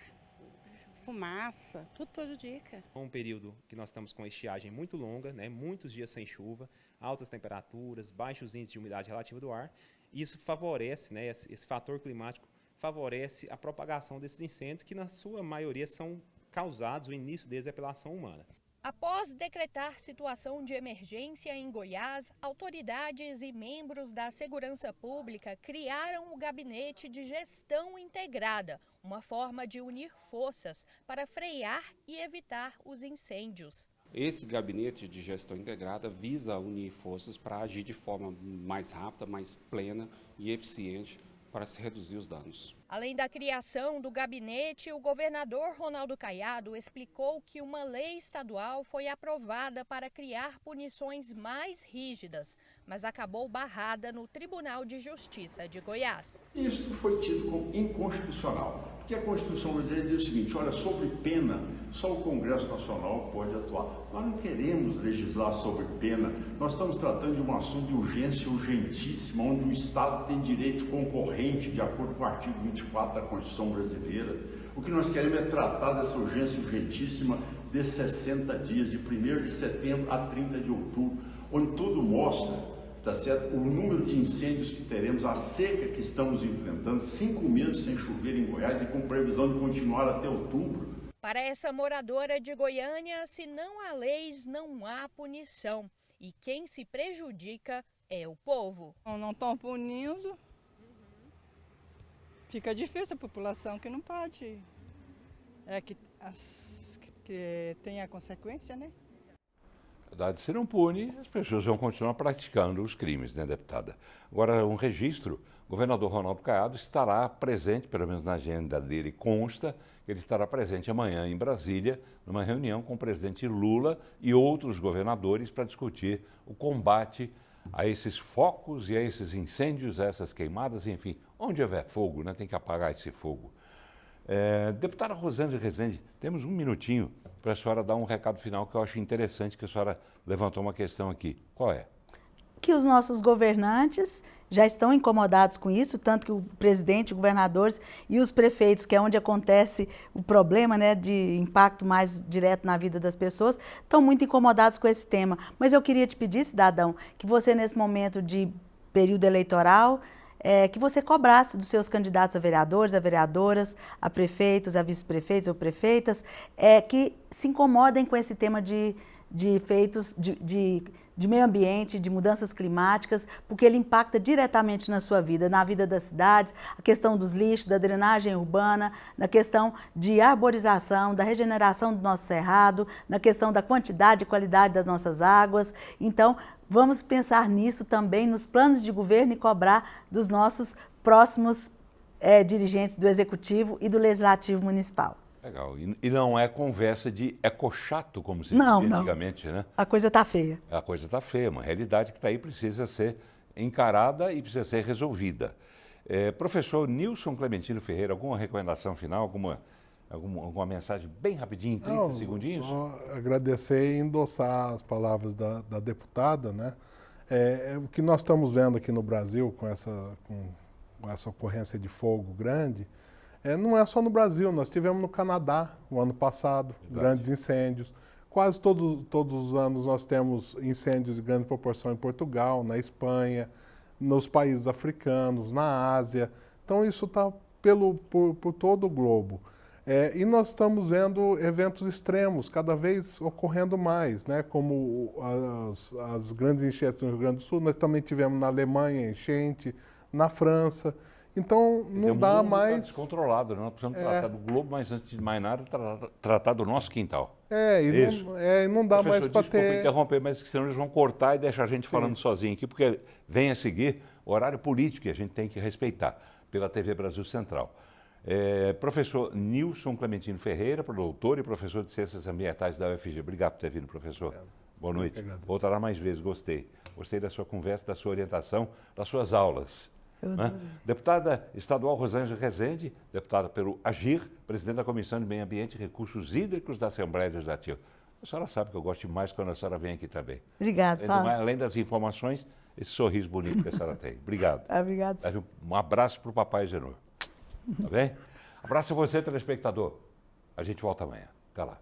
fumaça, tudo prejudica. É um período que nós estamos com estiagem muito longa, né? Muitos dias sem chuva, altas temperaturas, baixos índices de umidade relativa do ar. Isso favorece, né? Esse fator climático favorece a propagação desses incêndios que, na sua maioria, são causados, o início deles é pela ação humana. Após decretar situação de emergência em Goiás, autoridades e membros da segurança pública criaram o Gabinete de Gestão Integrada, uma forma de unir forças para frear e evitar os incêndios. Esse gabinete de gestão integrada visa unir forças para agir de forma mais rápida, mais plena e eficiente para se reduzir os danos. Além da criação do gabinete, o governador Ronaldo Caiado explicou que uma lei estadual foi aprovada para criar punições mais rígidas, mas acabou barrada no Tribunal de Justiça de Goiás. Isso foi tido como inconstitucional, porque a Constituição brasileira diz o seguinte: olha, sobre pena, só o Congresso Nacional pode atuar. Nós não queremos legislar sobre pena, nós estamos tratando de um assunto de urgência urgentíssima, onde o Estado tem direito concorrente, de acordo com o artigo 24 da Constituição brasileira. O que nós queremos é tratar dessa urgência urgentíssima de 60 dias, de 1º de setembro a 30 de outubro, onde tudo mostra, tá certo, o número de incêndios que teremos, a seca que estamos enfrentando, 5 meses sem chover em Goiás e com previsão de continuar até outubro. Para essa moradora de Goiânia, se não há leis, não há punição. E quem se prejudica é o povo. Não estão punindo. Fica difícil a população que não pode. É que tem a consequência, né? verdade, se não pune, as pessoas vão continuar praticando os crimes, né, deputada? Agora, um registro, o governador Ronaldo Caiado estará presente, pelo menos na agenda dele consta, que ele estará presente amanhã em Brasília, numa reunião com o presidente Lula e outros governadores para discutir o combate a esses focos e a esses incêndios, a essas queimadas, enfim, onde houver fogo, né, tem que apagar esse fogo. Deputada Rosângela Rezende, temos um minutinho para a senhora dar um recado final que eu acho interessante, que a senhora levantou uma questão aqui. Qual é? Que os nossos governantes já estão incomodados com isso, tanto que o presidente, os governadores e os prefeitos, que é onde acontece o problema, né, de impacto mais direto na vida das pessoas, estão muito incomodados com esse tema. Mas eu queria te pedir, cidadão, que você nesse momento de período eleitoral, que você cobrasse dos seus candidatos a vereadores, a vereadoras, a prefeitos, a vice-prefeitos ou prefeitas, que se incomodem com esse tema de efeitos de meio ambiente, de mudanças climáticas, porque ele impacta diretamente na sua vida, na vida das cidades, a questão dos lixos, da drenagem urbana, na questão de arborização, da regeneração do nosso cerrado, na questão da quantidade e qualidade das nossas águas. Então, vamos pensar nisso também nos planos de governo e cobrar dos nossos próximos dirigentes do Executivo e do Legislativo Municipal. Legal. E não é conversa de ecochato, como se dizia antigamente, né? A coisa está feia. A coisa está feia, uma realidade que está aí, precisa ser encarada e precisa ser resolvida. Professor Nilson Clementino Ferreira, alguma recomendação final, alguma mensagem bem rapidinho, 30 segundinhos? Só agradecer e endossar as palavras da deputada, né? O que nós estamos vendo aqui no Brasil com essa ocorrência de fogo grande, não é só no Brasil, nós tivemos no Canadá o ano passado, grandes incêndios. Quase todos os anos nós temos incêndios de grande proporção em Portugal, na Espanha, nos países africanos, na Ásia. Então isso está por todo o globo. E nós estamos vendo eventos extremos cada vez ocorrendo mais, né? Como as grandes enchentes no Rio Grande do Sul, nós também tivemos na Alemanha enchente, na França. Então, não dá mais... Está descontrolado, né? Nós precisamos tratar do globo, mas antes de mais nada, tratar do nosso quintal. Não dá mais para ter... Desculpa interromper, mas senão eles vão cortar e deixar a gente falando sozinho aqui, porque vem a seguir o horário político que a gente tem que respeitar pela TV Brasil Central. Professor Nilson Clementino Ferreira, doutor e professor de Ciências Ambientais da UFG. Obrigado por ter vindo, professor. Boa noite. Voltará mais vezes, gostei. Gostei da sua conversa, da sua orientação, das suas aulas. Né? Deputada estadual Rosângela Rezende, deputada pelo AGIR, presidente da Comissão de Meio Ambiente e Recursos Hídricos da Assembleia Legislativa. A senhora sabe que eu gosto demais quando a senhora vem aqui também. Obrigada. Além das informações, esse sorriso bonito que a senhora tem. Obrigado. Obrigado. Um abraço para o papai Genor. Tá bem? Abraço a você, telespectador. A gente volta amanhã. Até lá.